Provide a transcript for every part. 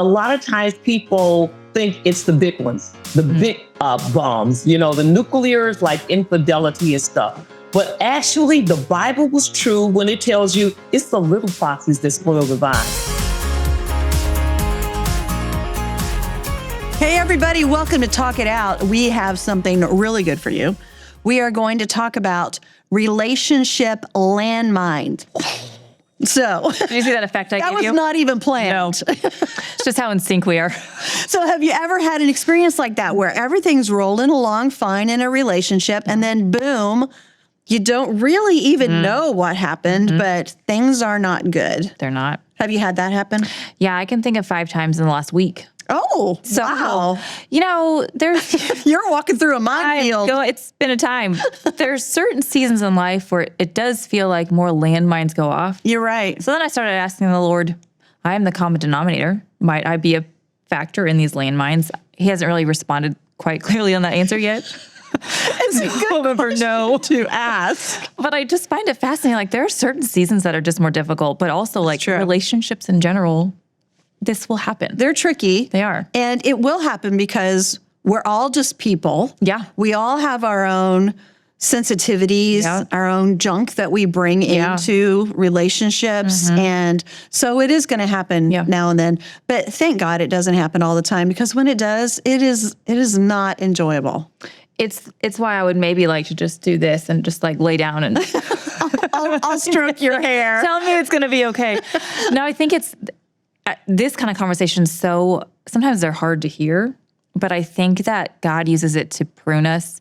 a lot of times people think it's the big ones, the big bombs, the nuclears like infidelity and stuff. But actually, the Bible was true when it tells you it's the little foxes that spoil the vine. Hey, everybody, welcome to Talk It Out. We have something really good for you. We are going to talk about relationship landmines. So, did you see that effect I gave you? That was not even planned. No. It's just how in sync we are. So have you ever had an experience like that where everything's rolling along fine in a relationship and then boom, you don't really even know what happened, but things are not good? They're not. Have you had that happen? Yeah, I can think of 5 times in the last week. Oh, so, wow. There's... You're walking through a minefield. It's been a time. There's certain seasons in life where it does feel like more landmines go off. You're right. So then I started asking the Lord, I am the common denominator. Might I be a factor in these landmines? He hasn't really responded quite clearly on that answer yet. It's a good question to ask. But I just find it fascinating. Like, there are certain seasons that are just more difficult, but also like relationships in general, this will happen. They're tricky. They are. And it will happen because we're all just people. Yeah. We all have our own sensitivities, our own junk that we bring into relationships. And so it is going to happen now and then. But thank God it doesn't happen all the time, because when it does, it is not enjoyable. It's why I would maybe like to just do this and just like lay down and I'll stroke your hair. Tell me it's going to be okay. No, I think it's this kind of conversation. So sometimes they're hard to hear, but I think that God uses it to prune us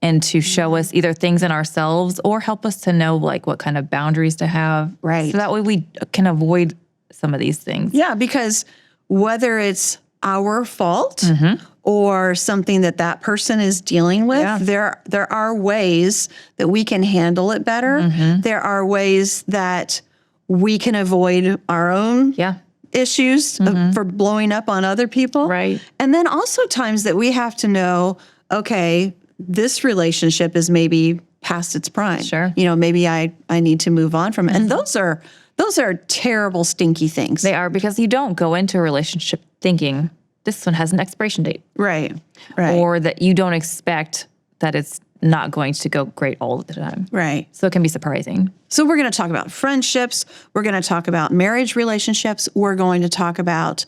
and to show us either things in ourselves or help us to know like what kind of boundaries to have. Right. So that way we can avoid some of these things. Yeah, because whether it's our fault or something that person is dealing with, there are ways that we can handle it better. There are ways that we can avoid our own issues for blowing up on other people. Right. And then also times that we have to know, okay, this relationship is maybe past its prime. Sure. Maybe I need to move on from it. And those are terrible, stinky things. They are, because you don't go into a relationship thinking this one has an expiration date. Right. Or that you don't expect that it's not going to go great all the time. Right. So it can be surprising. So we're going to talk about friendships. We're going to talk about marriage relationships. We're going to talk about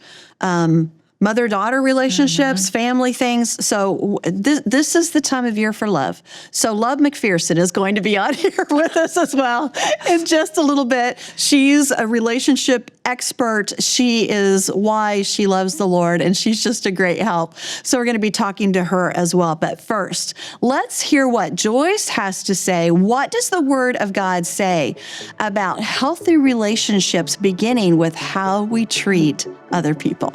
mother-daughter relationships, family things. So this is the time of year for love. So Love McPherson is going to be on here with us as well in just a little bit. She's a relationship expert. She is why she loves the Lord, and she's just a great help. So we're going to be talking to her as well. But first, let's hear what Joyce has to say. What does the Word of God say about healthy relationships, beginning with how we treat other people?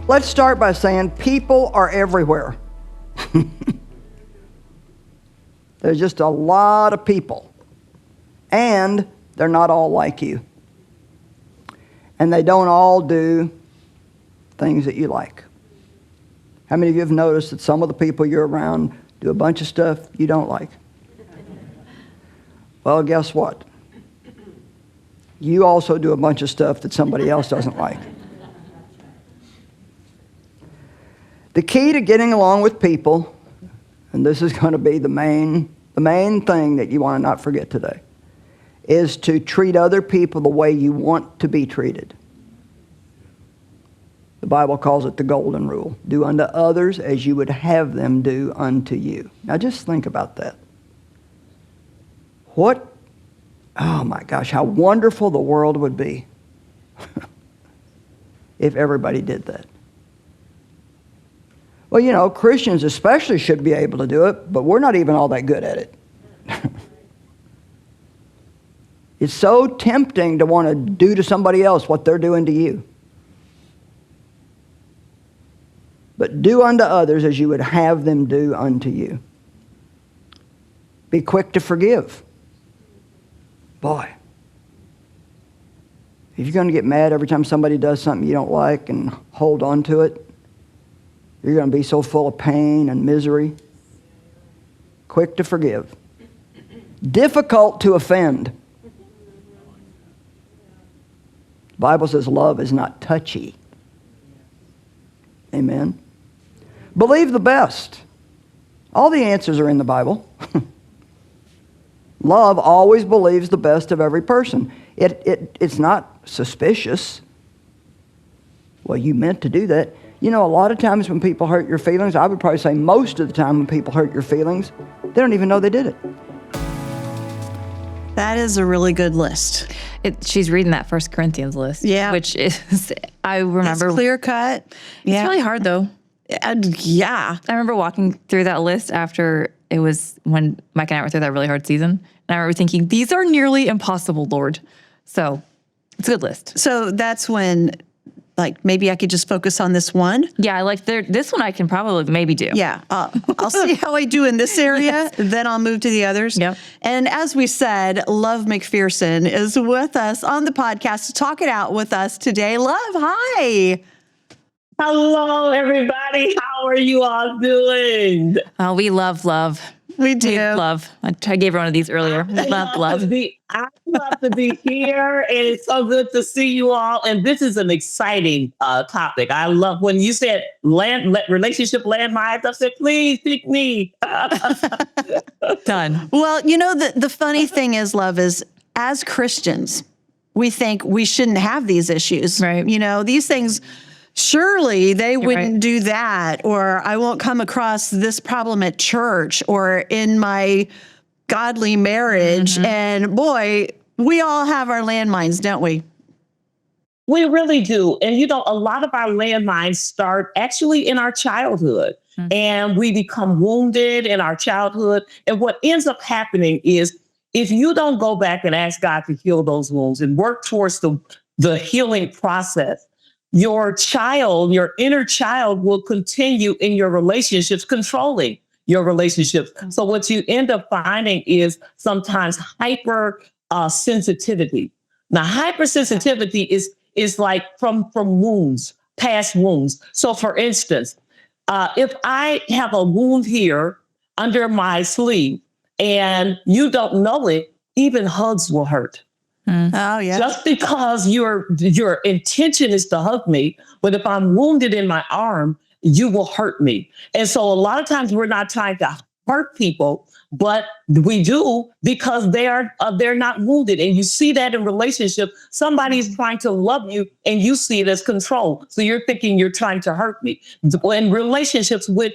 Let's start by saying people are everywhere. There's just a lot of people. And they're not all like you. And they don't all do things that you like. How many of you have noticed that some of the people you're around do a bunch of stuff you don't like? Well, guess what? You also do a bunch of stuff that somebody else doesn't like. The key to getting along with people, and this is going to be the main thing that you want to not forget today, is to treat other people the way you want to be treated. The Bible calls it the golden rule. Do unto others as you would have them do unto you. Now just think about that. Oh my gosh, how wonderful the world would be if everybody did that. Well, Christians especially should be able to do it, but we're not even all that good at it. It's so tempting to want to do to somebody else what they're doing to you. But do unto others as you would have them do unto you. Be quick to forgive. Boy, if you're going to get mad every time somebody does something you don't like and hold on to it, you're going to be so full of pain and misery. Quick to forgive. Difficult to offend. The Bible says love is not touchy. Amen. Believe the best. All the answers are in the Bible. Love always believes the best of every person. It's not suspicious. Well, you meant to do that. You know, a lot of times when people hurt your feelings, I would probably say most of the time when people hurt your feelings, they don't even know they did it. That is a really good list. She's reading that 1 Corinthians list. Yeah. Which is, I remember. It's clear cut. It's really hard though. Yeah. I remember walking through that list after it was when Mike and I were through that really hard season. And I remember thinking, these are nearly impossible, Lord. So it's a good list. So that's when, like, maybe I could just focus on this one. Yeah, this one I can probably maybe do. Yeah. I'll see how I do in this area, then I'll move to the others. Yeah. And as we said, Love McPherson is with us on the podcast to talk it out with us today. Love, hi. Hello, everybody. How are you all doing? Oh, we love love. We do. We love. I gave her one of these earlier. We love love. I love to be here, and it's so good to see you all. And this is an exciting topic. I love when you said relationship landmines. I said, please pick me. Done. Well, you know, the funny thing is, Love, is as Christians, we think we shouldn't have these issues. Right. You know, these things, surely they wouldn't do that, or I won't come across this problem at church or in my godly marriage. And boy, we all have our landmines, don't we? We really do. And, you know, a lot of our landmines start actually in our childhood. And we become wounded in our childhood. And what ends up happening is if you don't go back and ask God to heal those wounds and work towards the healing process, your inner child will continue in your relationships, controlling your relationships. So what you end up finding is sometimes hyper sensitivity. Now, hypersensitivity is like from wounds, past wounds. So for instance, if I have a wound here under my sleeve and you don't know it, even hugs will hurt. Oh, yeah. Just because your intention is to hug me, but if I'm wounded in my arm, you will hurt me. And so a lot of times we're not trying to hurt people, but we do because they're not wounded. And you see that in relationships. Somebody's trying to love you and you see it as control. So you're thinking you're trying to hurt me. In relationships with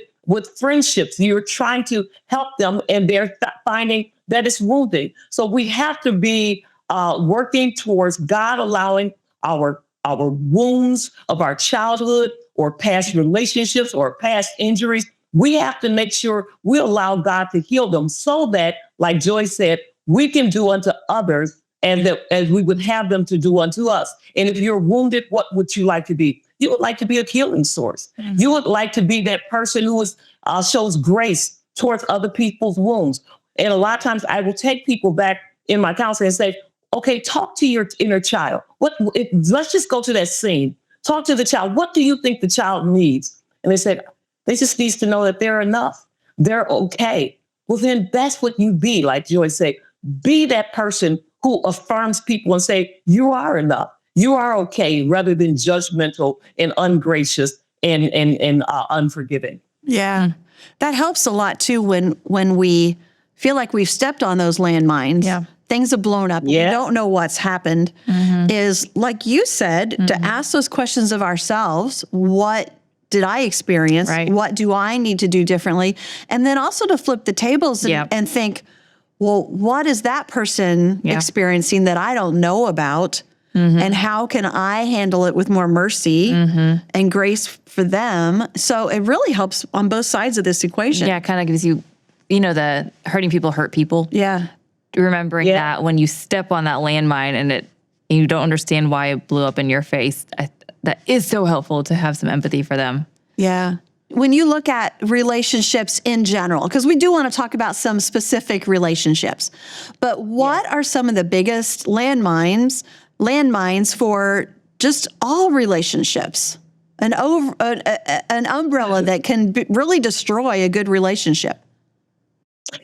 friendships, you're trying to help them and they're finding that it's wounding. So we have to be working towards God allowing our wounds of our childhood or past relationships or past injuries. We have to make sure we allow God to heal them so that, like Joyce said, we can do unto others and that as we would have them to do unto us. And if you're wounded, what would you like to be? You would like to be a healing source. You would like to be that person who shows grace towards other people's wounds. And a lot of times I will take people back in my counseling and say, okay, talk to your inner child. Let's just go to that scene. Talk to the child. What do you think the child needs? And they said, they just needs to know that they're enough. They're okay. Well, then that's what you be, like Joyce said. Be that person who affirms people and say, you are enough. You are okay, rather than judgmental and ungracious and unforgiving. Yeah. That helps a lot too when we feel like we've stepped on those landmines. Yeah. Things have blown up. Yeah. We don't know what's happened. Is, like you said, to ask those questions of ourselves. What did I experience? Right. What do I need to do differently? And then also to flip the tables and think, well, what is that person experiencing that I don't know about? And how can I handle it with more mercy and grace for them? So it really helps on both sides of this equation. Yeah, it kind of gives you, the hurting people hurt people. Yeah. Remembering that when you step on that landmine and you don't understand why it blew up in your face, that is so helpful to have some empathy for them. Yeah. When you look at relationships in general, because we do want to talk about some specific relationships, but what are some of the biggest landmines for just all relationships? An umbrella that can really destroy a good relationship.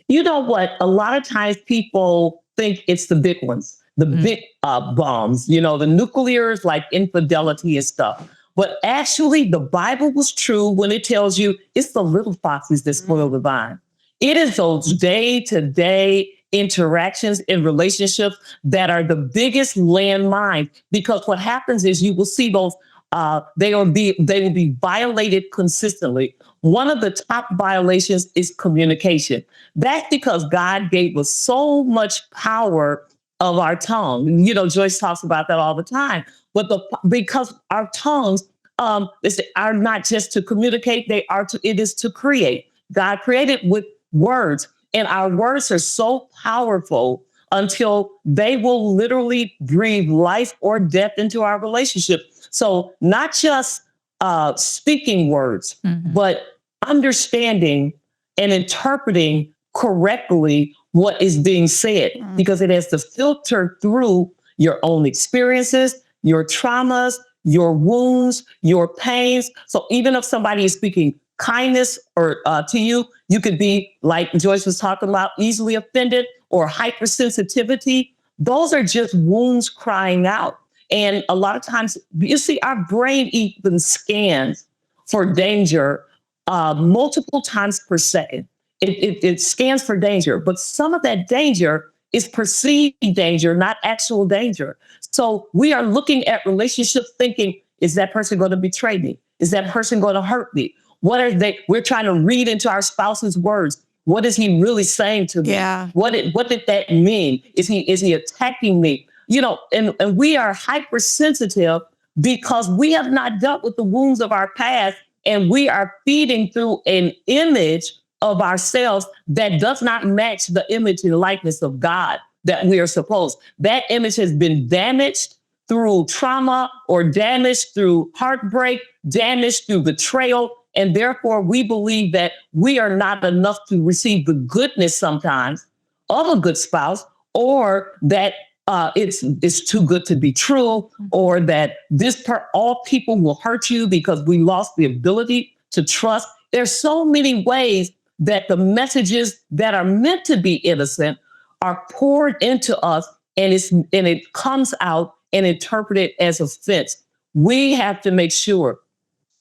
You know what? A lot of times people think it's the big ones. the big bombs, the nuclears like infidelity and stuff. But actually, the Bible was true when it tells you it's the little foxes that spoil the vine. It is those day-to-day interactions in relationships that are the biggest landmine, because what happens is you will see those they will be violated consistently. One of the top violations is communication. That's because God gave us so much power of our tongue. Joyce talks about that all the time. But because our tongues are not just to communicate, it is to create. God created with words, and our words are so powerful until they will literally breathe life or death into our relationship. So not just speaking words, but understanding and interpreting correctly what is being said, because it has to filter through your own experiences, your traumas, your wounds, your pains. So even if somebody is speaking kindness or to you, you could be, like Joyce was talking about, easily offended or hypersensitivity. Those are just wounds crying out. And a lot of times, you see, our brain even scans for danger multiple times per second. It scans for danger, but some of that danger is perceived danger, not actual danger. So we are looking at relationships thinking, is that person going to betray me? Is that person going to hurt me? What are they? We're trying to read into our spouse's words. What is he really saying to me? Yeah. What did that mean? Is he attacking me? And we are hypersensitive because we have not dealt with the wounds of our past, and we are feeding through an image of ourselves that does not match the image and likeness of God that we are supposed. That image has been damaged through trauma or damaged through heartbreak, damaged through betrayal. And therefore, we believe that we are not enough to receive the goodness sometimes of a good spouse, or that it's too good to be true, or that all people will hurt you because we lost the ability to trust. There's so many ways that the messages that are meant to be innocent are poured into us, and it comes out and interpreted as offense. We have to make sure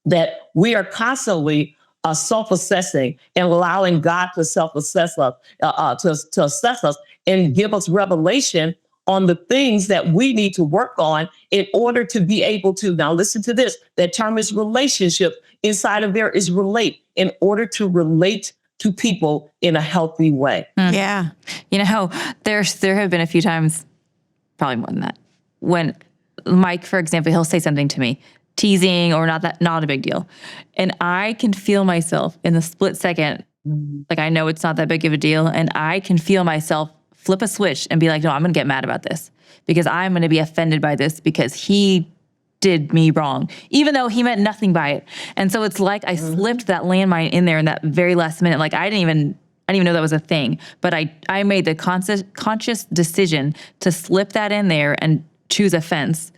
that we are constantly self-assessing and allowing God to self-assess us, to assess us and give us revelation on the things that we need to work on in order to be able to, now listen to this, that term is relationship. Inside of there is relate, in order to relate to people in a healthy way. Yeah. There have been a few times, probably more than that, when Mike, for example, he'll say something to me, teasing or not a big deal. And I can feel myself in the split second, like I know it's not that big of a deal. And I can feel myself flip a switch and be like, no, I'm going to get mad about this because I'm going to be offended by this because he did me wrong, even though he meant nothing by it. And so it's like I slipped that landmine in there in that very last minute. Like I didn't even know that was a thing, but I made the conscious decision to slip that in there and choose offense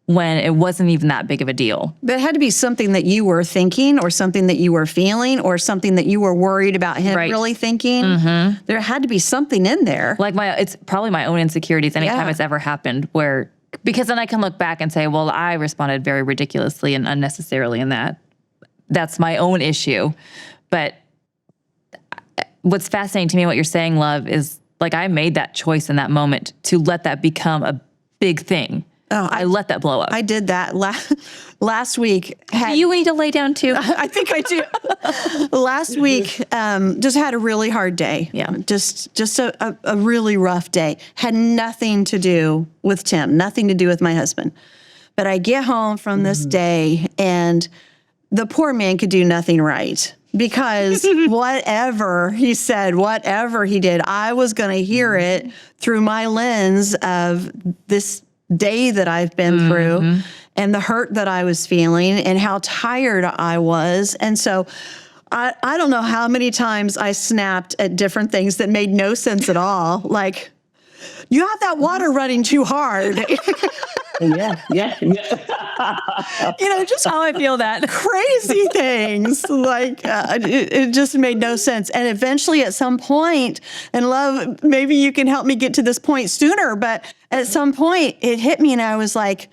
when it wasn't even that big of a deal. But it had to be something that you were thinking or something that you were feeling or something that you were worried about him really thinking. There had to be something in there. Like it's probably my own insecurities anytime it's ever happened, because then I can look back and say, well, I responded very ridiculously and unnecessarily in that. That's my own issue. But what's fascinating to me, what you're saying, Love, is like I made that choice in that moment to let that become a big thing. Oh, I let that blow up. I did that last week. You need to lay down too. I think I do. Last week, just had a really hard day. Yeah. Just a really rough day. Had nothing to do with Tim, nothing to do with my husband. But I get home from this day and the poor man could do nothing right. Because whatever he said, whatever he did, I was going to hear it through my lens of this day that I've been through and the hurt that I was feeling and how tired I was. And so I don't know how many times I snapped at different things that made no sense at all. Like, you have that water running too hard. Yeah. Just how I feel that. crazy things. Like it just made no sense. And eventually at some point, and love, maybe you can help me get to this point sooner, but at some point it hit me and I was like,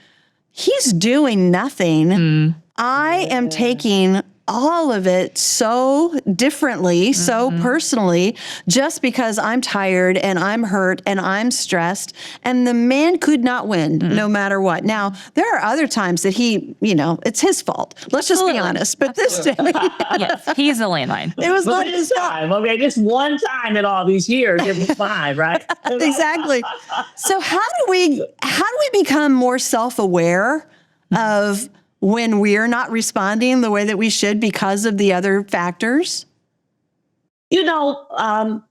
he's doing nothing. I am taking all of it so differently, so personally, just because I'm tired and I'm hurt and I'm stressed. And the man could not win no matter what. Now, there are other times that he, it's his fault. Let's just be honest. But this day, Yes, he's a landmine. it was But like this time, okay, just one time in all these years, it was fine, right? exactly. So how do we become more self-aware of when we're not responding the way that we should because of the other factors? One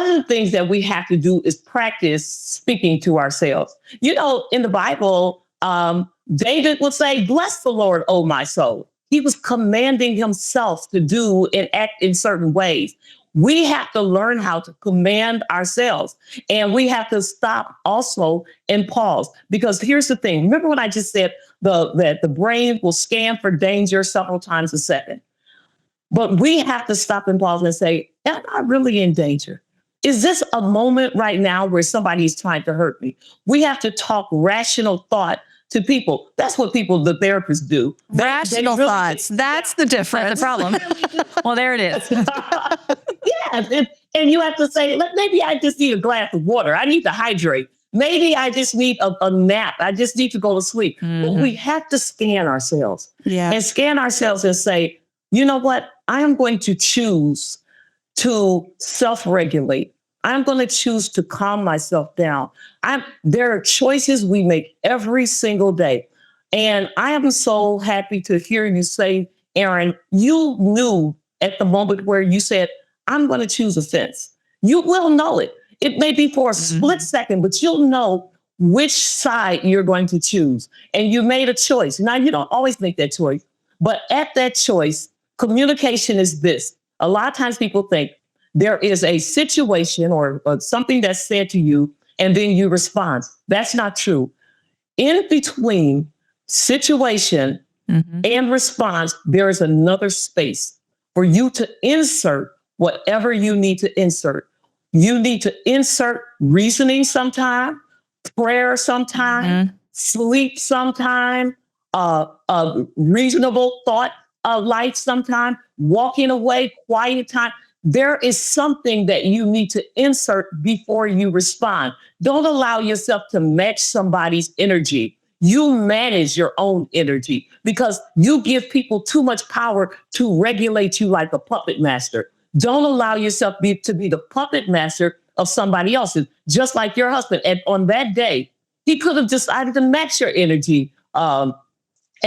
of the things that we have to do is practice speaking to ourselves. In the Bible, David would say, "Bless the Lord, O my soul." He was commanding himself to do and act in certain ways. We have to learn how to command ourselves, and we have to stop also and pause. Because here's the thing. Remember what I just said, that the brain will scan for danger several times a second. But we have to stop and pause and say, am I really in danger? Is this a moment right now where somebody's trying to hurt me? We have to talk rational thought to people. That's what the therapists do. Rational thoughts. That's the difference. That's the problem. Well, there it is. Yeah. And you have to say, maybe I just need a glass of water. I need to hydrate. Maybe I just need a nap. I just need to go to sleep. But we have to scan ourselves. Yeah. And scan ourselves and say, you know what? I am going to choose to self-regulate. I'm going to choose to calm myself down. There are choices we make every single day. And I am so happy to hear you say, Erin, you knew at the moment where you said, I'm going to choose offense. You will know it. It may be for a split second, but you'll know which side you're going to choose. And you made a choice. Now, you don't always make that choice, but at that choice, communication is this. A lot of times people think there is a situation or something that's said to you, and then you respond. That's not true. In between situation and response, there is another space for you to insert whatever you need to insert. You need to insert reasoning sometime, prayer sometime, sleep sometime, reasonable thought life sometime, walking away, quiet time. There is something that you need to insert before you respond. Don't allow yourself to match somebody's energy. You manage your own energy because you give people too much power to regulate you like a puppet master. Don't allow yourself to be the puppet master of somebody else's, just like your husband. And on that day, he could have decided to match your energy and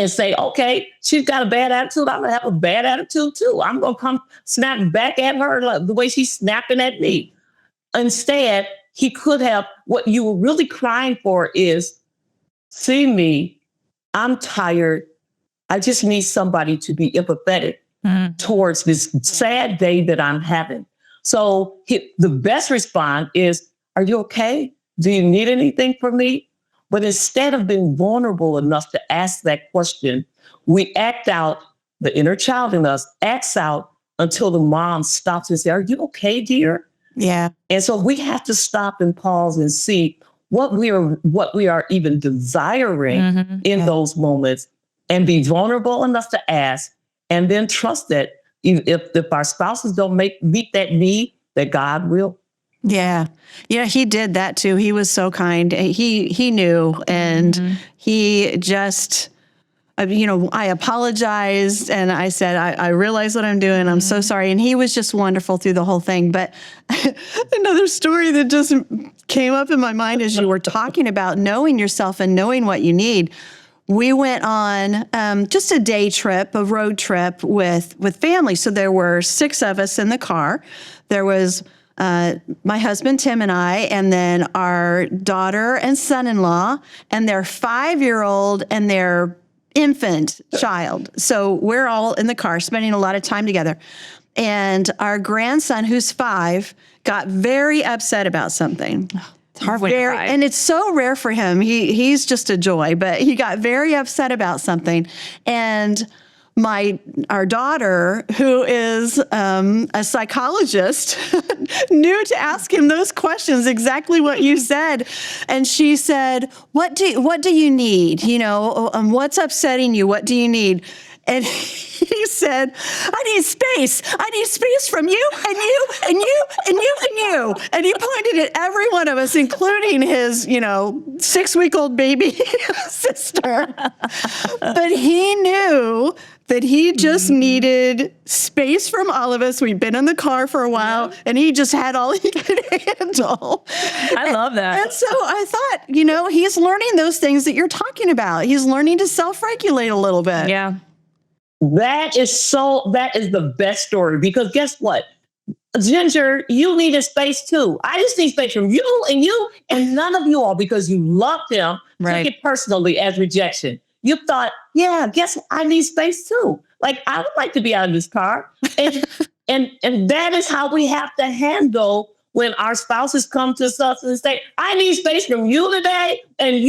say, okay, she's got a bad attitude. I'm going to have a bad attitude too. I'm going to come snap back at her the way she's snapping at me. Instead, he could have, what you were really crying for is, see me, I'm tired. I just need somebody to be empathetic towards this sad day that I'm having. So the best response is, are you okay? Do you need anything from me? But instead of being vulnerable enough to ask that question, we act out, the inner child in us acts out until the mom stops and says, are you okay, dear? Yeah. And so we have to stop and pause and see what we are even desiring in those moments and be vulnerable enough to ask, and then trust that if our spouses don't meet that need, that God will. Yeah. Yeah, he did that too. He was so kind. He knew, and he just, I apologized and I said, I realize what I'm doing. I'm so sorry. And he was just wonderful through the whole thing. But another story that just came up in my mind as you were talking about knowing yourself and knowing what you need. We went on just a day trip, a road trip with family. So there were 6 of us in the car. There was my husband, Tim, and I, and then our daughter and son-in-law, and their 5-year-old and their infant child. So we're all in the car spending a lot of time together. And our grandson, who's 5, got very upset about something. It's hard when you cry. and it's so rare for him. He's just a joy, but he got very upset about something. And our daughter, who is a psychologist, knew to ask him those questions, exactly what you said. And she said, what do you need? What's upsetting you? What do you need? And he said, I need space. I need space from you and you and you and you and you. And he pointed at every one of us, including his, 6-week-old baby sister. But he knew that he just needed space from all of us. We'd been in the car for a while, and he just had all he could handle. I love that. And so I thought, he's learning those things that you're talking about. He's learning to self-regulate a little bit. Yeah. That is the best story, because guess what? Ginger, you needed space too. I just need space from you and none of you all, because you loved him, Right. took it personally as rejection. You thought, yeah, guess I need space too. Like, I would like to be out of this car. And that is how we have to handle when our spouses come to us and say, I need space from you today, and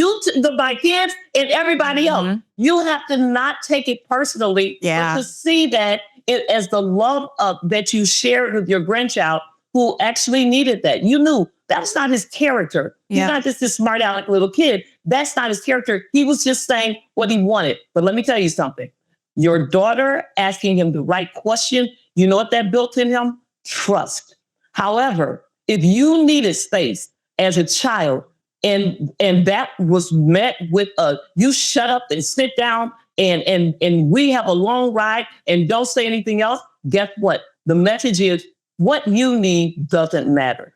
my kids and everybody else. You have to not take it personally, but to see that as the love that you shared with your grandchild, who actually needed that. You knew that's not his character. He's not just this smart aleck little kid. That's not his character. He was just saying what he wanted. But let me tell you something. Your daughter asking him the right question, you know what that built in him? Trust. However, if you needed space as a child, and that was met with you shut up and sit down and we have a long ride and don't say anything else, guess what? The message is, what you need doesn't matter.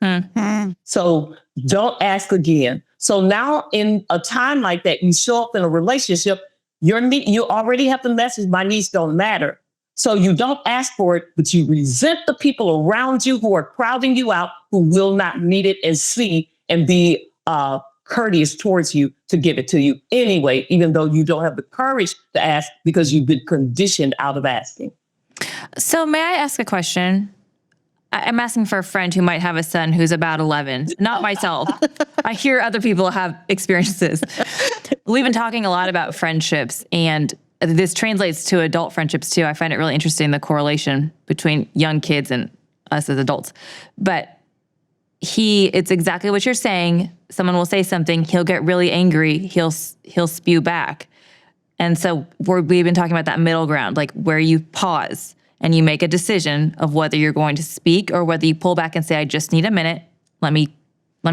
So don't ask again. So now in a time like that, you show up in a relationship, you already have the message, my needs don't matter. So you don't ask for it, but you resent the people around you who are crowding you out, who will not need it and see and be courteous towards you to give it to you anyway, even though you don't have the courage to ask because you've been conditioned out of asking. So may I ask a question? I'm asking for a friend who might have a son who's about 11, not myself. I hear other people have experiences. We've been talking a lot about friendships, and this translates to adult friendships too. I find it really interesting, the correlation between young kids and us as adults. But it's exactly what you're saying. Someone will say something, he'll get really angry, he'll spew back. And so we've been talking about that middle ground, like where you pause and you make a decision of whether you're going to speak or whether you pull back and say, I just need a minute. Let me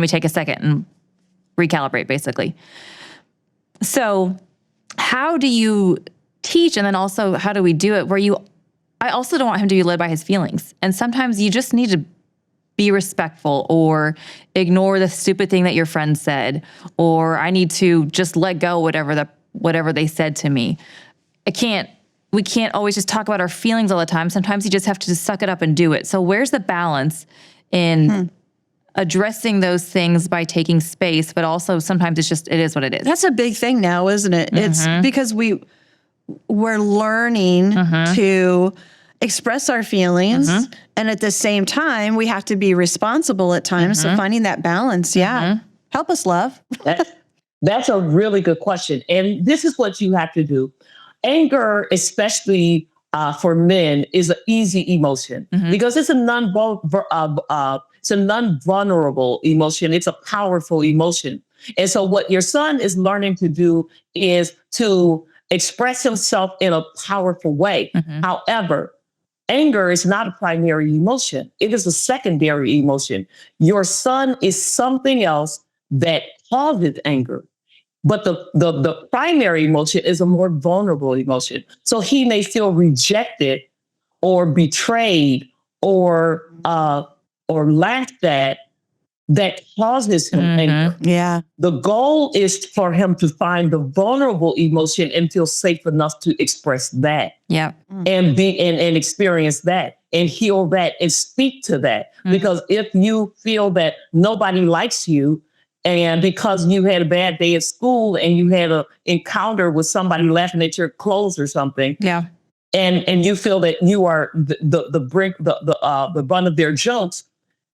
take a second and recalibrate, basically. So how do you teach? And then also, how do we do it I also don't want him to be led by his feelings. And sometimes you just need to be respectful, or ignore the stupid thing that your friend said, or I need to just let go whatever they said to me. We can't always just talk about our feelings all the time. Sometimes you just have to just suck it up and do it. So where's the balance in addressing those things by taking space, but also sometimes it is what it is. That's a big thing now, isn't it? It's because we're learning to express our feelings, and at the same time, we have to be responsible at times. So finding that balance, help us, love. That's a really good question. And this is what you have to do. Anger, especially for men, is an easy emotion because it's a non-vulnerable emotion. It's a powerful emotion. And so what your son is learning to do is to express himself in a powerful way. However, anger is not a primary emotion. It is a secondary emotion. Your son is something else that causes anger. But the primary emotion is a more vulnerable emotion. So he may feel rejected or betrayed or laughed at, that causes him anger. Yeah. The goal is for him to find the vulnerable emotion and feel safe enough to express that. Yeah. And experience that and heal that and speak to that. Because if you feel that nobody likes you, and because you had a bad day at school and you had an encounter with somebody laughing at your clothes or something, and you feel that you are the butt of their jokes,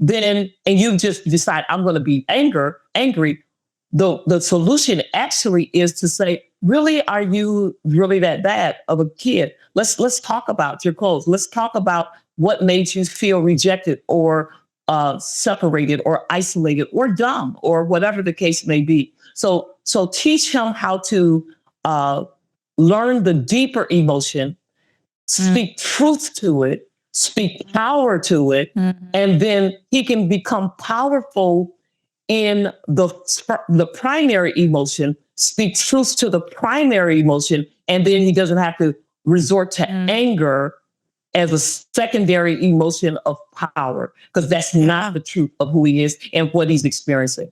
then, and you just decide, I'm going to be angry, the solution actually is to say, really, are you really that bad of a kid? Let's talk about your clothes. Let's talk about what made you feel rejected or separated or isolated or dumb or whatever the case may be. So teach him how to learn the deeper emotion, speak truth to it, speak power to it, and then he can become powerful in the primary emotion, speak truth to the primary emotion, and then he doesn't have to resort to anger as a secondary emotion of power, because that's not the truth of who he is and what he's experiencing.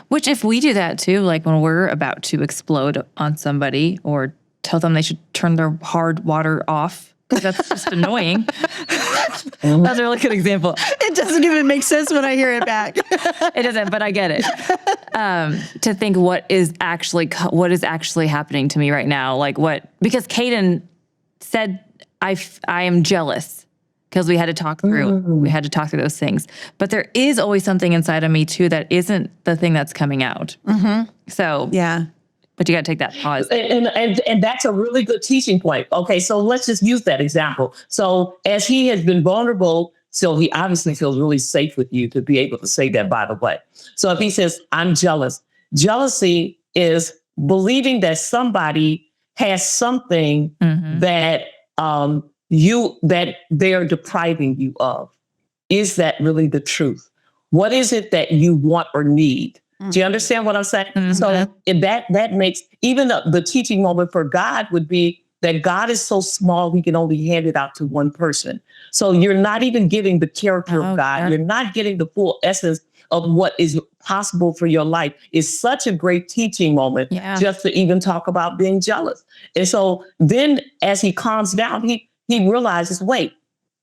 Which, if we do that too, like when we're about to explode on somebody or tell them they should turn their hard water off, because that's just annoying. That's a really good example. It doesn't even make sense when I hear it back. It doesn't, but I get it. To think what is actually happening to me right now, because Caden said, I am jealous, because we had to talk through those things. But there is always something inside of me too that isn't the thing that's coming out. So yeah. But you got to take that pause. And that's a really good teaching point. Okay, so let's just use that example. So as he has been vulnerable, so he obviously feels really safe with you to be able to say that, by the way. So if he says, I'm jealous, jealousy is believing that somebody has something that that they're depriving you of. Is that really the truth? What is it that you want or need? Do you understand what I'm saying? So that makes, even the teaching moment for God would be that God is so small, he can only hand it out to one person. So you're not even getting the character of God. You're not getting the full essence of what is possible for your life. It's such a great teaching moment just to even talk about being jealous. And so then as he calms down, he realizes, wait,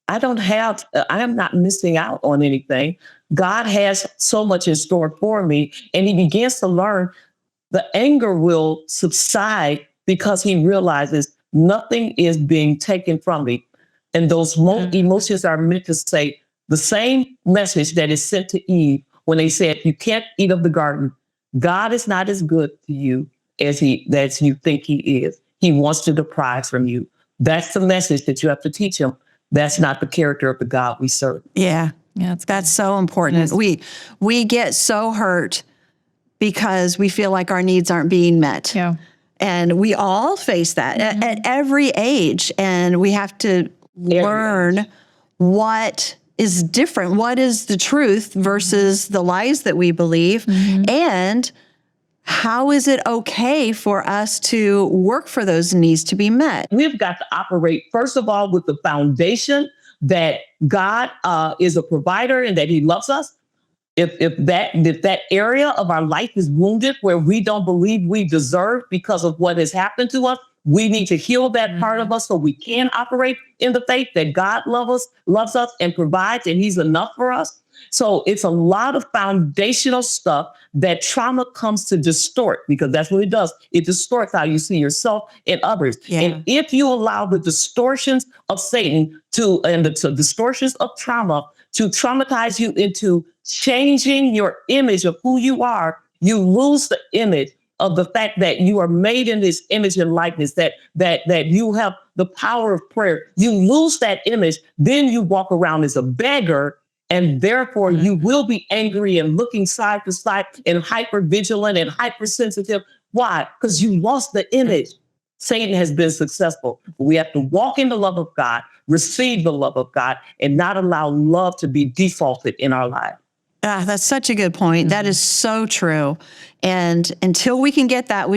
I am not missing out on anything. God has so much in store for me. And he begins to learn the anger will subside because he realizes nothing is being taken from me. And those emotions are meant to say the same message that is sent to Eve when they said, you can't eat of the garden. God is not as good to you as you think he is. He wants to deprive from you. That's the message that you have to teach him. That's not the character of the God we serve. Yeah. That's so important. We get so hurt because we feel like our needs aren't being met. Yeah. And we all face that at every age. And we have to learn what is different. What is the truth versus the lies that we believe? And how is it okay for us to work for those needs to be met? We've got to operate, first of all, with the foundation that God is a provider and that he loves us. If that area of our life is wounded where we don't believe we deserve because of what has happened to us, we need to heal that part of us so we can operate in the faith that God loves us and provides, and he's enough for us. So it's a lot of foundational stuff that trauma comes to distort, because that's what it does. It distorts how you see yourself and others. Yeah. And if you allow the distortions of Satan and the distortions of trauma to traumatize you into changing your image of who you are, you lose the image of the fact that you are made in this image and likeness, that you have the power of prayer. You lose that image, then you walk around as a beggar, and therefore you will be angry and looking side to side and hyper vigilant and hypersensitive. Why? Because you lost the image. Satan has been successful. We have to walk in the love of God, receive the love of God, and not allow love to be defaulted in our lives. That's such a good point. That is so true. And until we can get that,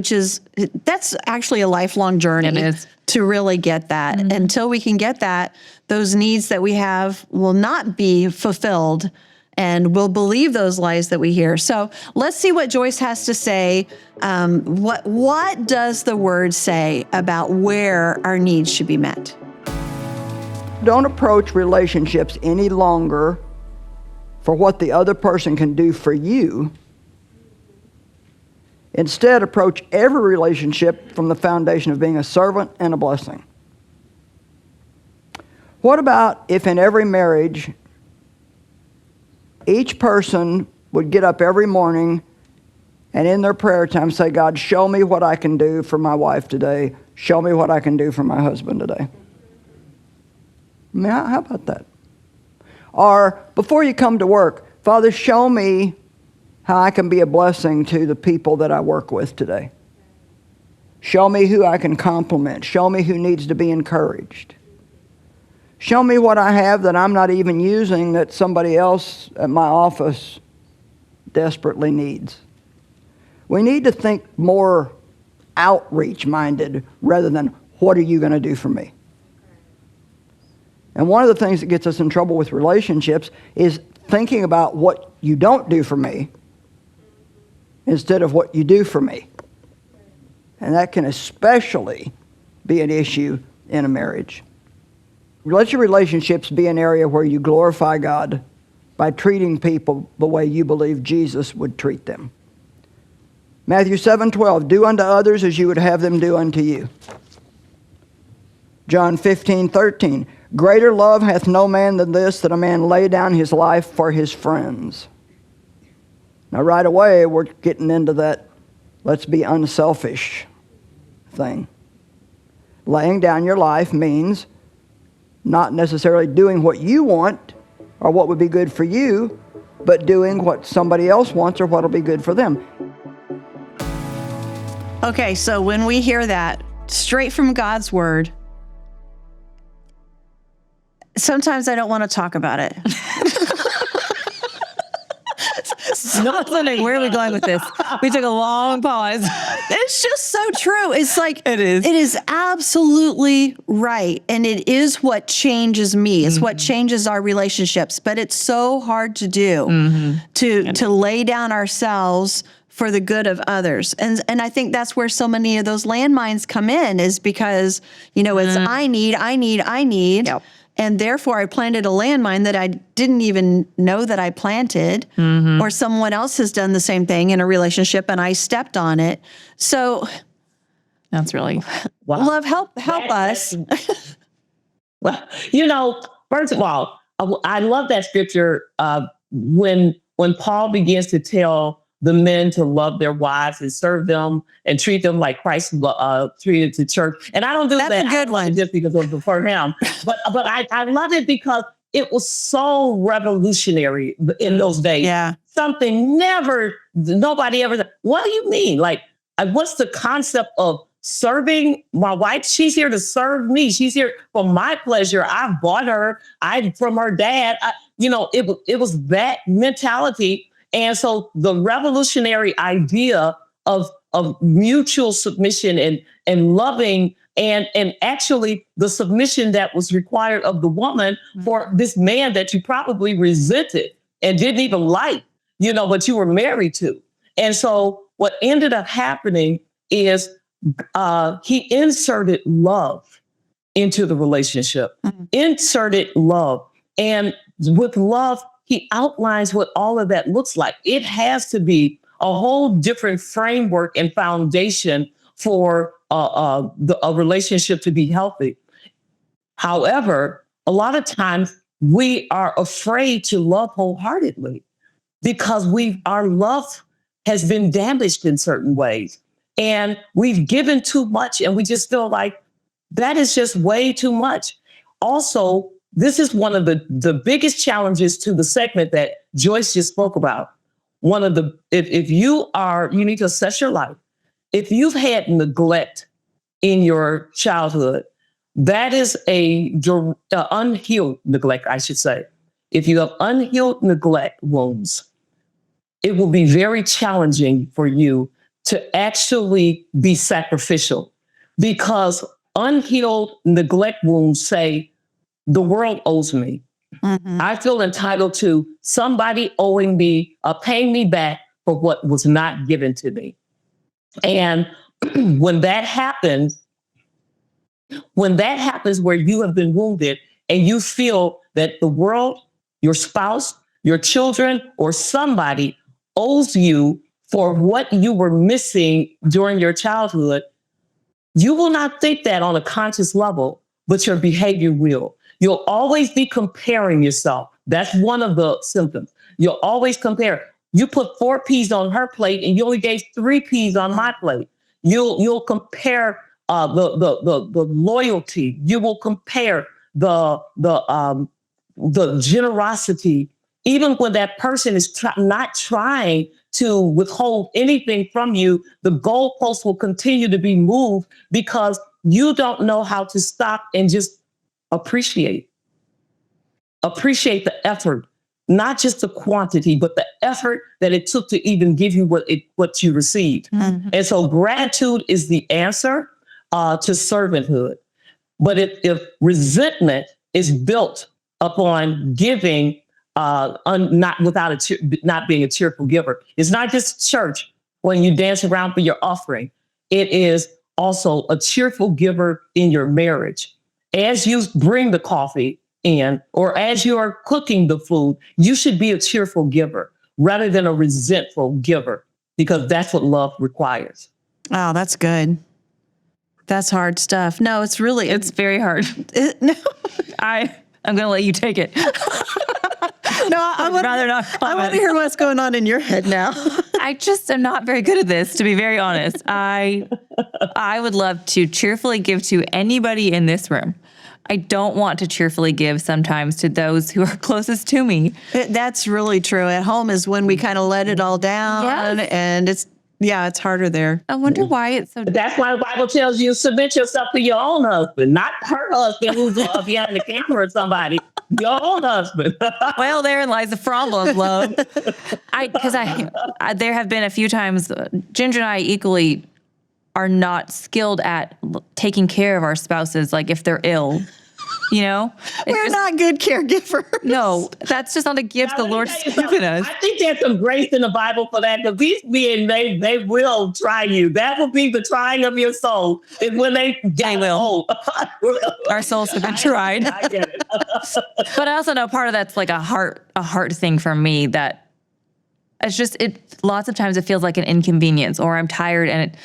that's actually a lifelong journey. It is. To really get that. Until we can get that, those needs that we have will not be fulfilled, and we'll believe those lies that we hear. So let's see what Joyce has to say. What does the word say about where our needs should be met? Don't approach relationships any longer for what the other person can do for you. Instead, approach every relationship from the foundation of being a servant and a blessing. What about if in every marriage each person would get up every morning and in their prayer time say, God, show me what I can do for my wife today. Show me what I can do for my husband today. I mean, how about that? Or before you come to work, Father, show me how I can be a blessing to the people that I work with today. Show me who I can compliment. Show me who needs to be encouraged. Show me what I have that I'm not even using that somebody else at my office desperately needs. We need to think more outreach-minded rather than, what are you going to do for me? And one of the things that gets us in trouble with relationships is thinking about what you don't do for me instead of what you do for me. And that can especially be an issue in a marriage. Let your relationships be an area where you glorify God by treating people the way you believe Jesus would treat them. Matthew 7:12, do unto others as you would have them do unto you. John 15:13, greater love hath no man than this, that a man lay down his life for his friends. Now right away we're getting into that let's be unselfish thing. Laying down your life means not necessarily doing what you want or what would be good for you, but doing what somebody else wants or what will be good for them. Okay, so when we hear that straight from God's word, sometimes I don't want to talk about it. Where are we going with this? We took a long pause. It's just so true. It's like, It is. It is absolutely right. And it is what changes me. It's what changes our relationships. But it's so hard to do, to lay down ourselves for the good of others. And I think that's where so many of those landmines come in, is because, it's I need. Yep. And therefore, I planted a landmine that I didn't even know that I planted, or someone else has done the same thing in a relationship and I stepped on it. So, That's really, Wow. love, help us. Well, first of all, I love that scripture when Paul begins to tell the men to love their wives and serve them and treat them like Christ treated the church. And I don't do That's that a good one. just because of the for him, but I love it because it was so revolutionary in those days. Yeah. Something nobody ever said. What do you mean? Like, what's the concept of serving my wife? She's here to serve me. She's here for my pleasure. I've bought her. From her dad. It was that mentality. And so the revolutionary idea of mutual submission and loving and actually the submission that was required of the woman for this man that you probably resented and didn't even like, but you were married to. And so what ended up happening is he inserted love into the relationship, inserted love. And with love, he outlines what all of that looks like. It has to be a whole different framework and foundation for a relationship to be healthy. However, a lot of times we are afraid to love wholeheartedly because our love has been damaged in certain ways. And we've given too much and we just feel like that is just way too much. Also, this is one of the biggest challenges to the segment that Joyce just spoke about. If you need to assess your life. If you've had neglect in your childhood, that is unhealed neglect, I should say. If you have unhealed neglect wounds, it will be very challenging for you to actually be sacrificial, because unhealed neglect wounds say, the world owes me. I feel entitled to somebody owing me, paying me back for what was not given to me. And when that happens where you have been wounded and you feel that the world, your spouse, your children, or somebody owes you for what you were missing during your childhood, you will not think that on a conscious level, but your behavior will. You'll always be comparing yourself. That's one of the symptoms. You'll always compare. You put 4 peas on her plate and you only gave 3 peas on my plate. You'll compare the loyalty. You will compare the generosity, even when that person is not trying to withhold anything from you. The goalposts will continue to be moved because you don't know how to stop and just appreciate the effort, not just the quantity, but the effort that it took to even give you what you received. And so gratitude is the answer to servanthood. But if resentment is built upon giving, not being a cheerful giver, it's not just church when you dance around for your offering. It is also a cheerful giver in your marriage. As you bring the coffee in, or as you are cooking the food, you should be a cheerful giver rather than a resentful giver, because that's what love requires. Oh, that's good. That's hard stuff. No, it's very hard. No, I'm going to let you take it. I want to hear what's going on in your head now. I just am not very good at this, to be very honest. I would love to cheerfully give to anybody in this room. I don't want to cheerfully give sometimes to those who are closest to me. That's really true. At home is when we kind of let it all down, and it's harder there. I wonder why it's so. That's why the Bible tells you submit yourself to your own husband, not her husband who's behind the camera or somebody. Your own husband. Well, therein lies the problem, love. Because there have been a few times, Ginger and I equally are not skilled at taking care of our spouses, like if they're ill. We're not good caregivers. No, that's just not a gift the Lord's given us. I think there's some grace in the Bible for that, because these men, they will try you. That will be the trying of your soul, is when they will. Our souls have been tried. I get it. But I also know part of that's like a heart thing for me, that it's just, lots of times it feels like an inconvenience, or I'm tired, and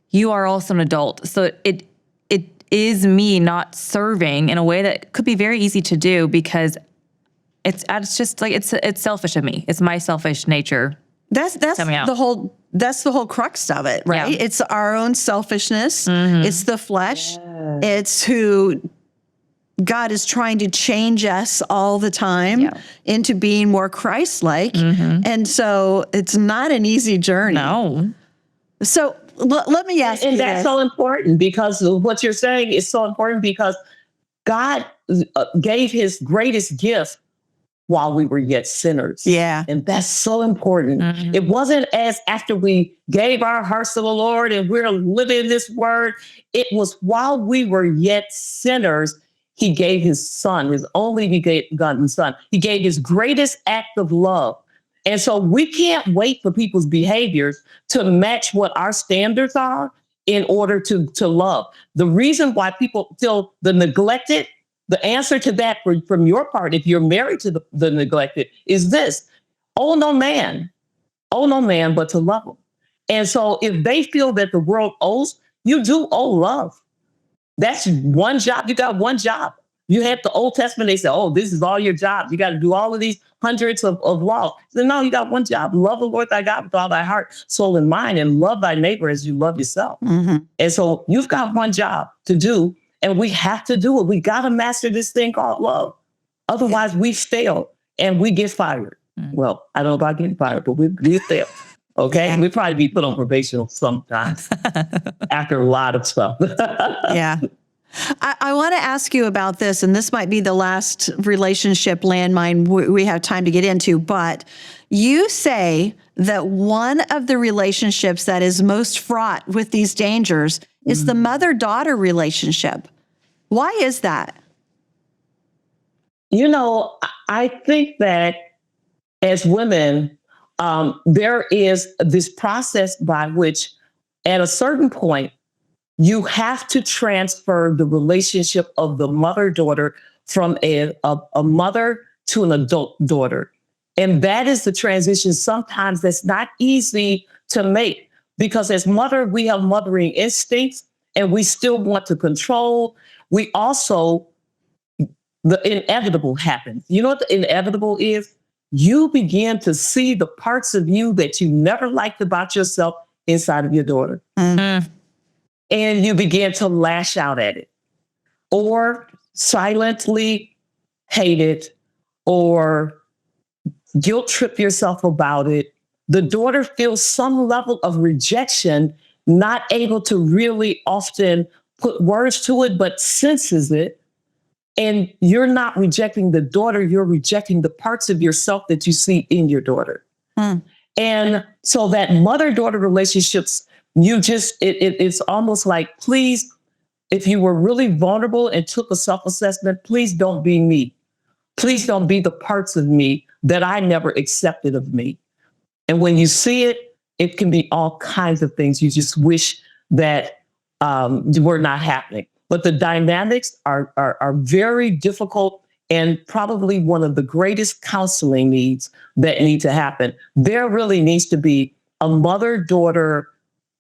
you are also an adult. So it is me not serving in a way that could be very easy to do, because it's just like, it's selfish of me. It's my selfish nature. That's the whole crux of it, right? Yeah. It's our own selfishness. It's the flesh. It's who God is trying to change us all the time into being more Christ-like. And so it's not an easy journey. No. So let me ask you and that's this. so important, because what you're saying is so important, because God gave his greatest gift while we were yet sinners. Yeah. And that's so important. It wasn't as after we gave our hearts to the Lord and we're living this word. It was while we were yet sinners, he gave his son, his only begotten son. He gave his greatest act of love. And so we can't wait for people's behaviors to match what our standards are in order to love. The reason why people feel the neglected, the answer to that from your part, if you're married to the neglected, is this: oh no man, but to love them. And so if they feel that the world owes, you do owe love. That's one job. You got one job. You had the Old Testament, they said, oh, this is all your jobs. You got to do all of these hundreds of laws. So no, you got one job. Love the Lord thy God with all thy heart, soul, and mind, and love thy neighbor as you love yourself. And so you've got one job to do, and we have to do it. We got to master this thing called love. Otherwise, we fail and we get fired. Well, I don't know about getting fired, but we fail. Okay? We'd probably be put on probation sometimes after a lot of stuff. Yeah. I want to ask you about this, and this might be the last relationship landmine we have time to get into, but you say that one of the relationships that is most fraught with these dangers is the mother-daughter relationship. Why is that? I think that as women, there is this process by which at a certain point, you have to transfer the relationship of the mother-daughter from a mother to an adult daughter. And that is the transition sometimes that's not easy to make, because as mother, we have mothering instincts and we still want to control. We also, the inevitable happens. You know what the inevitable is? you begin to see the parts of you that you never liked about yourself inside of your daughter. Mm. And you begin to lash out at it or silently hate it or guilt trip yourself about it. The daughter feels some level of rejection, not able to really often put words to it, but senses it. And you're not rejecting the daughter, you're rejecting the parts of yourself that you see in your daughter. And so that mother-daughter relationships, it's almost like, please, if you were really vulnerable and took a self-assessment, please don't be me. Please don't be the parts of me that I never accepted of me. And when you see it, it can be all kinds of things you just wish that were not happening. But the dynamics are very difficult and probably one of the greatest counseling needs that need to happen. There really needs to be a mother-daughter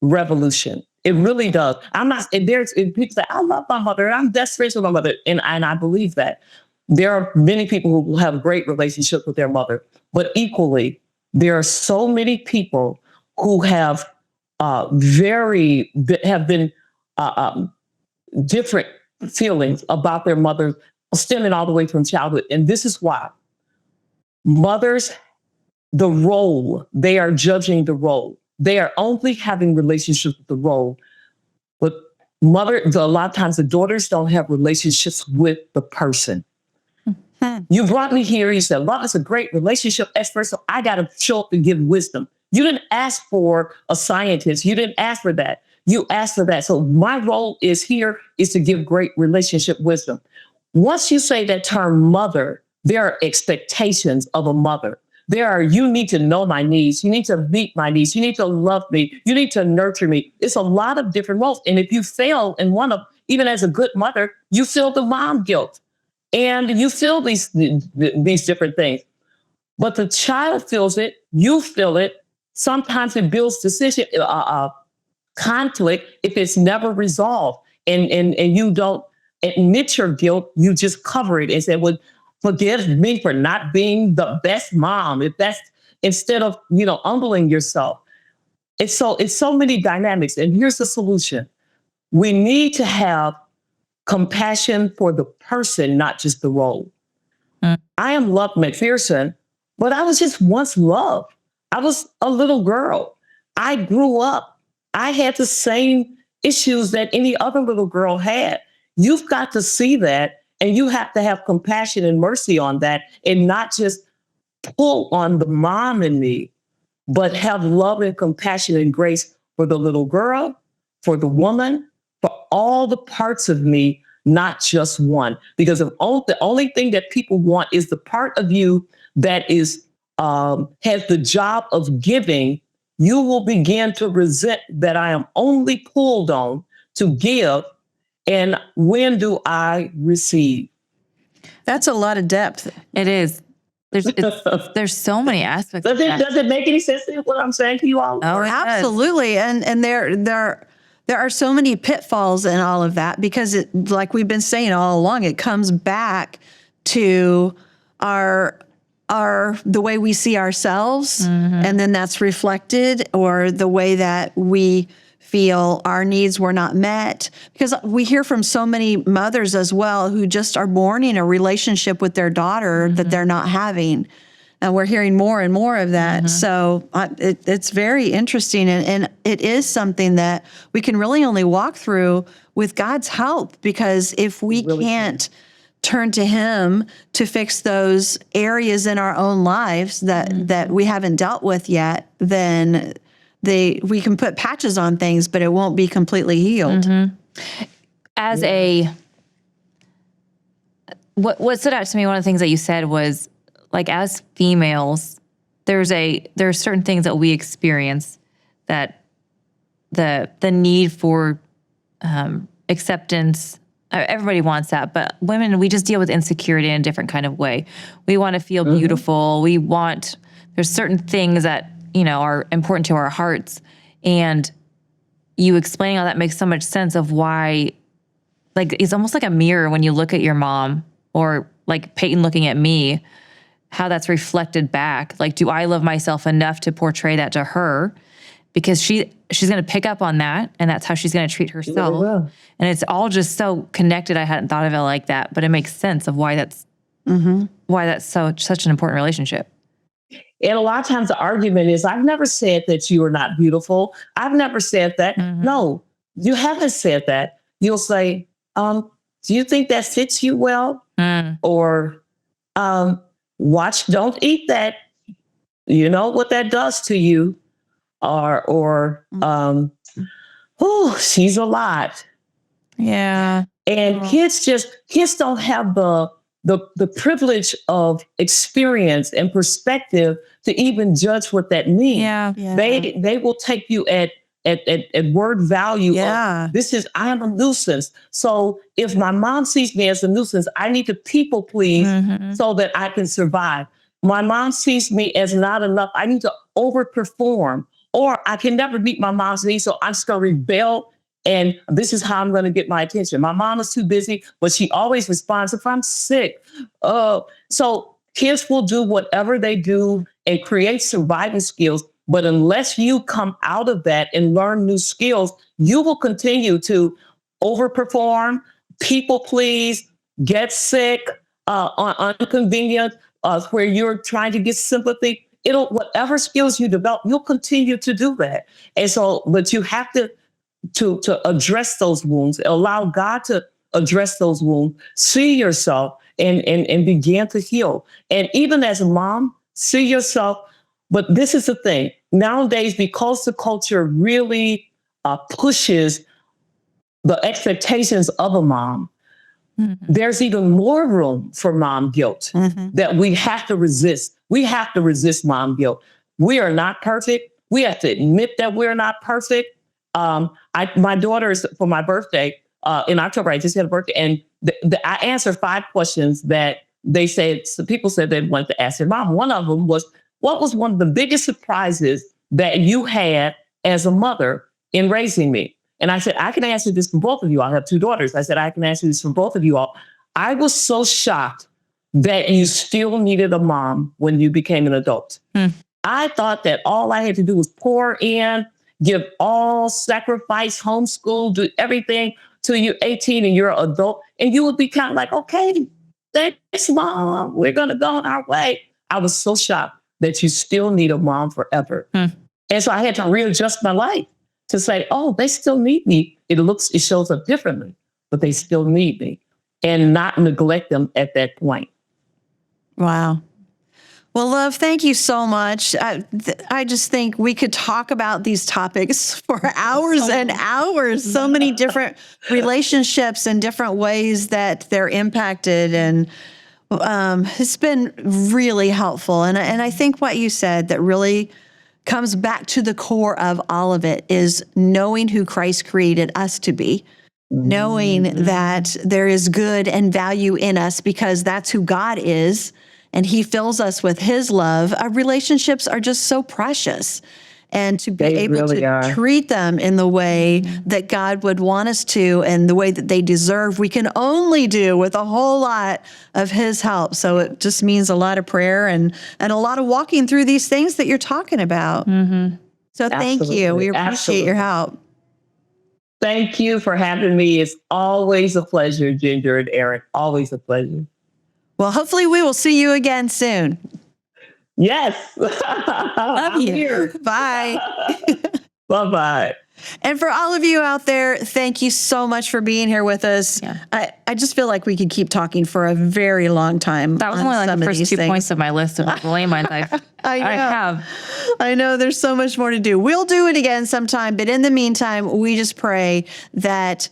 revolution. It really does. People say, I love my mother. I'm best friends with my mother. And I believe that. There are many people who have great relationships with their mother, but equally, there are so many people who have been different feelings about their mother, stemming all the way from childhood. And this is why mothers, the role, they are judging the role. They are only having relationships with the role. But a lot of times the daughters don't have relationships with the person. You brought me here. You said, love is a great relationship at first, so I got to show up and give wisdom. You didn't ask for a scientist. You didn't ask for that. You asked for that. So my role is to give great relationship wisdom. Once you say that term mother, there are expectations of a mother. You need to know my needs. You need to meet my needs. You need to love me. You need to nurture me. It's a lot of different roles. And if you fail in one of, even as a good mother, you feel the mom guilt. And you feel these different things. But the child feels it, you feel it. Sometimes it builds conflict if it's never resolved. And you don't admit your guilt, you just cover it and say, well, forgive me for not being the best mom. Instead of, humbling yourself. It's so many dynamics. And here's the solution. We need to have compassion for the person, not just the role. I am Love McPherson, but I was just once loved. I was a little girl. I grew up. I had the same issues that any other little girl had. You've got to see that, and you have to have compassion and mercy on that, and not just pull on the mom in me, but have love and compassion and grace for the little girl, for the woman, for all the parts of me, not just one. Because the only thing that people want is the part of you that is has the job of giving. You will begin to resent that I am only pulled on to give. And when do I receive? That's a lot of depth. It is. There's so many aspects. Does it make any sense to what I'm saying to you all? Oh, absolutely. And there are so many pitfalls in all of that, because it, like we've been saying all along, it comes back to the way we see ourselves, and then that's reflected, or the way that we feel our needs were not met. Because we hear from so many mothers as well who just are mourning a relationship with their daughter that they're not having. And we're hearing more and more of that. So it's very interesting. And it is something that we can really only walk through with God's help, because if we can't turn to Him to fix those areas in our own lives that we haven't dealt with yet, then we can put patches on things, but it won't be completely healed. As what stood out to me, one of the things that you said was, like, as females, there are certain things that we experience that the need for acceptance. Everybody wants that, but women, we just deal with insecurity in a different kind of way. We want to feel beautiful. There's certain things that, are important to our hearts. And you explaining all that makes so much sense of why, like, it's almost like a mirror when you look at your mom, or like Peyton looking at me. how that's reflected back. Like, do I love myself enough to portray that to her? Because she's going to pick up on that, and that's how she's going to treat herself. will. And it's all just so connected. I hadn't thought of it like that, but it makes sense of why that's such an important relationship. And a lot of times the argument is, I've never said that you are not beautiful. I've never said that. No, you haven't said that. You'll say, do you think that fits you well? Or don't eat that. You know what that does to you. Or she's a lot. Yeah. And kids don't have the privilege of experience and perspective to even judge what that means. Yeah. They will take you at word value. Yeah. I am a nuisance. So if my mom sees me as a nuisance, I need to people please so that I can survive. My mom sees me as not enough. I need to overperform, or I can never meet my mom's needs. So I'm just going to rebel. And this is how I'm going to get my attention. My mom is too busy, but she always responds if I'm sick. So kids will do whatever they do and create surviving skills. But unless you come out of that and learn new skills, you will continue to overperform, people please, get sick, inconvenient, where you're trying to get sympathy. Whatever skills you develop, you'll continue to do that. And so, but you have to address those wounds, allow God to address those wounds, see yourself and begin to heal. And even as a mom, see yourself. But this is the thing. Nowadays, because the culture really pushes the expectations of a mom, there's even more room for mom guilt that we have to resist. We have to resist mom guilt. We are not perfect. We have to admit that we're not perfect. My daughter's, for my birthday in October, I just had a birthday, and I answered 5 questions that people said they wanted to ask their mom. One of them was, what was one of the biggest surprises that you had as a mother in raising me? And I said, I can answer this for both of you. I have 2 daughters. I said, I can answer this for both of you all. I was so shocked that you still needed a mom when you became an adult. I thought that all I had to do was pour in, give all sacrifice, homeschool, do everything till you're 18 and you're an adult. And you would be kind of like, okay, thanks, mom. We're going to go on our way. I was so shocked that you still need a mom forever. And so I had to readjust my life to say, oh, they still need me. It shows up differently, but they still need me, and not neglect them at that point. Wow. Well, love, thank you so much. I just think we could talk about these topics for hours and hours. So many different relationships and different ways that they're impacted. And it's been really helpful. And I think what you said that really comes back to the core of all of it is knowing who Christ created us to be, knowing that there is good and value in us because that's who God is, and he fills us with his love. Our relationships are just so precious. And to be able to treat them in the way that God would want us to and the way that they deserve, we can only do with a whole lot of his help. So it just means a lot of prayer and a lot of walking through these things that you're talking about. So thank you. We appreciate your help. Thank you for having me. It's always a pleasure, Ginger and Erin. Always a pleasure. Well, hopefully we will see you again soon. Yes. Love you. Here. Bye. Bye-bye. And for all of you out there, thank you so much for being here with us. Yeah. I just feel like we could keep talking for a very long time. That was only like the first 2 points of my list of landmines I have. I know there's so much more to do. We'll do it again sometime. But in the meantime, we just pray that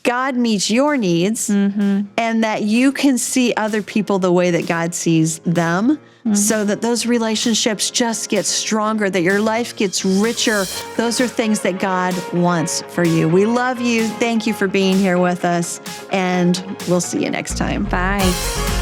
God meets your needs and that you can see other people the way that God sees them so that those relationships just get stronger, that your life gets richer. Those are things that God wants for you. We love you. Thank you for being here with us, and we'll see you next time. Bye.